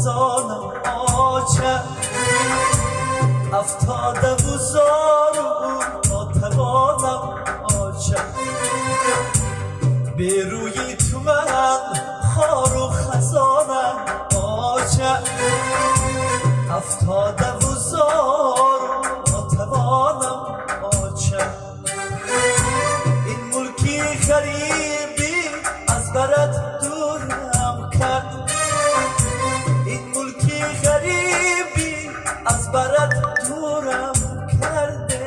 خزانم آچه افتاده و زارو ناتوانم آچه به روی تو من خار و خزانم آچه افتاده و زارو ناتوانم آچه این ملکی غریبی از برات دورم کرد غریبی از برات دورم کرده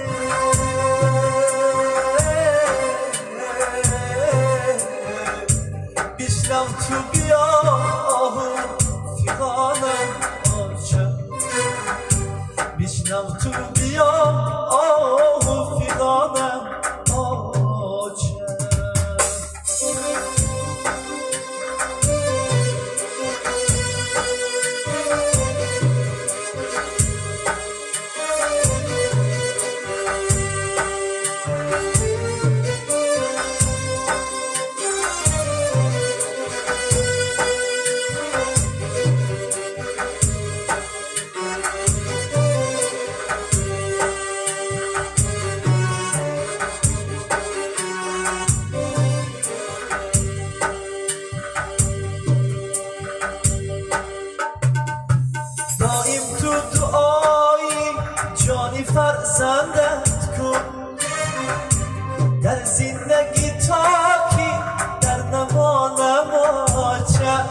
بیشنم تو بیا فیغانم آچه بیشنم تو بیا فیغانم آچه فرزندت کن در زندگی تا کی در نمانم آچه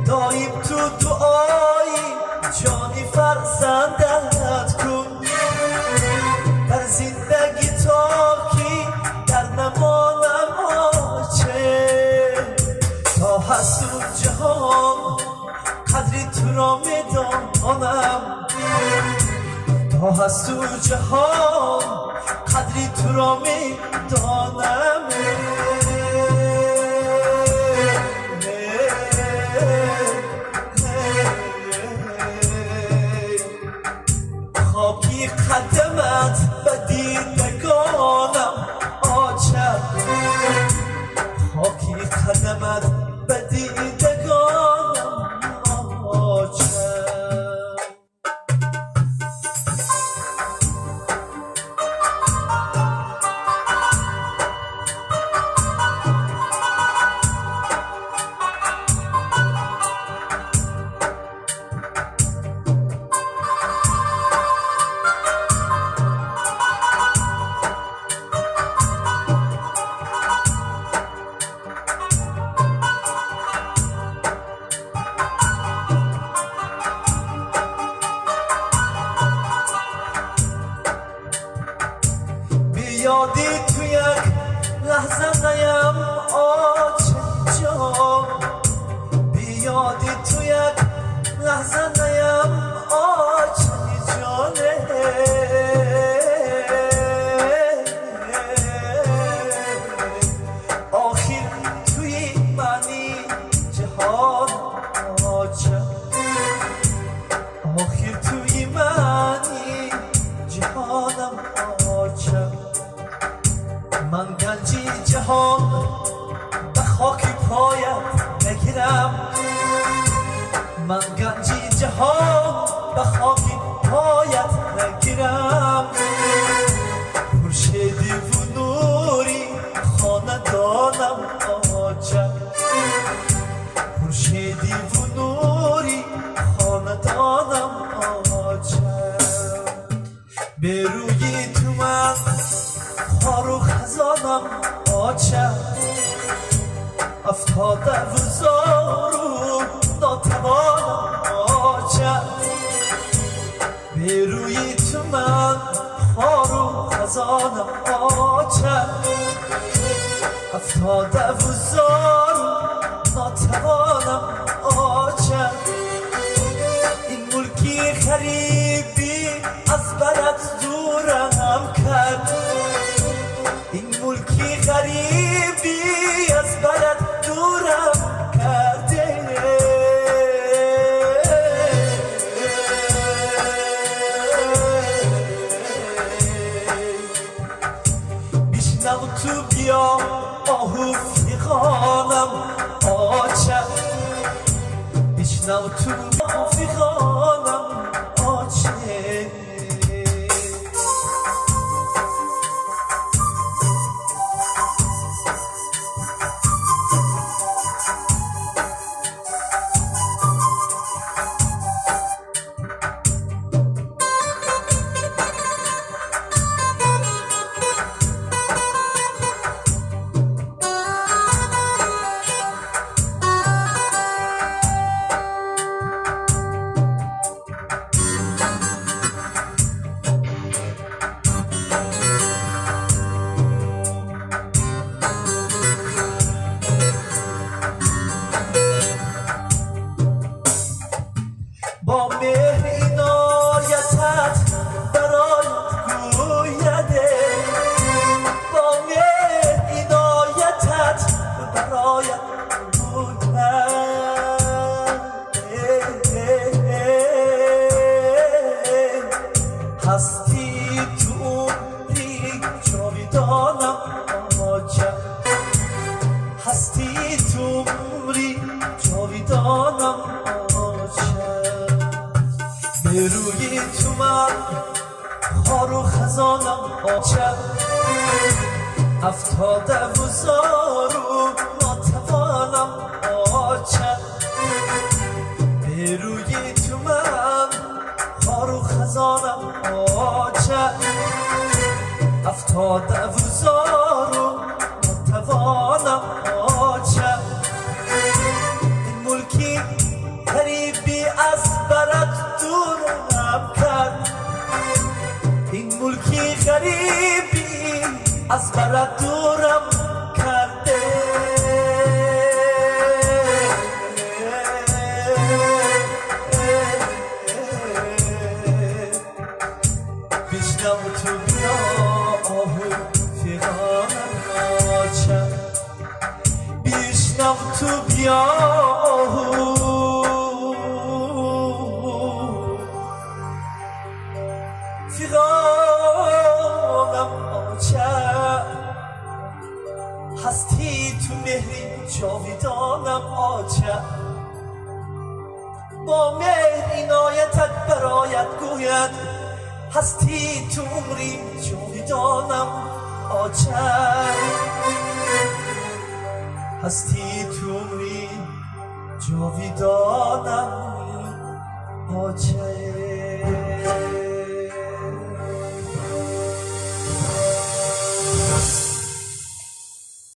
دایم تو دعایی جانی فرزندت کن در زندگی تا کی در نمانم آچه تا هست و جهان قدری تو را میدانم تا هست تو جهان قدری تو را میدانم خاکی قدمت به دیدگانم آچه خاکی قدمت به دیدگانم آچه یادی تو یک لحظه نیم آچه جان بیادی تو یک لحظه نیم آچه جانه آخر توی منی جهان آچه آخر توی منی جهانم آچه من گنجی جهان به خاک پایت نگیرم من گنجی جهان به خاک پایت نگیرم خورشیدی و نوری خاندانم آچه خورشیدی و نوری خاندانم آچه به روی تو من خار و خزانم آچه افتاده و زارو ناتوانم آچه خزانم آچم 70 زارو ناتوانم آچم این ملکی خریبی از برت دورم کرد این ملکی غریبی از برت دورم کرده بیشنو تو بیا آهو فیغانم آچم بیشنو تو بیا فیغانم آچم با مهر عنایتت برایت گویده با مهر عنایتت برایت گویده هستی تو عمری جاویدانم آجم هستی تو عمری جاویدانم به روی تو من خار و خزانم آچم 70 زارو ناتوانم آچم به روی تو من خار و خزانم آچم 70 زارو ناتوانم آچم این ملکی غریبی از برت دورم کرد این ملکی غریبی از برت دورم کرده بیشنو تو بیا آهو فیغانم آچم بیشنو تو بیا آهو فیغانم آچم هستی تو مهری جاویدانم آچم با مهر عنایتت برایت گوید هستی تو عمری جاویدانم آچم هستی تو عمری جاویدانم